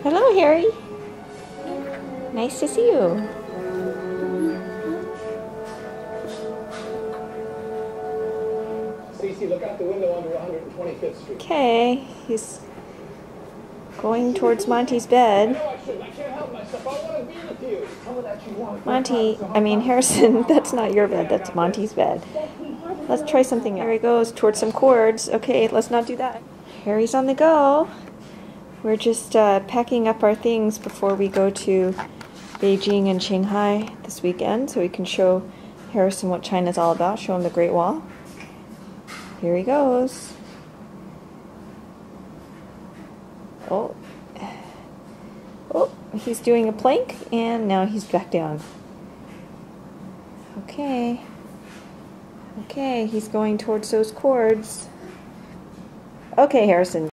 Hello, Harry. Nice to see you. Cece, look out the window under 125th Street. Okay, he's going towards Monty's bed. I can't help myself. I want to be with you. Tell me that you want. Harrison, that's not your bed, that's Monty's bed. Let's try something. Here he goes towards some cords. Okay, let's not do that. Harry's on the go. We're just packing up our things before we go to Beijing and Shanghai this weekend so we can show Harrison what China's all about, show him the Great Wall. Here he goes. Oh, he's doing a plank and now he's back down. Okay, he's going towards those cords. Okay, Harrison.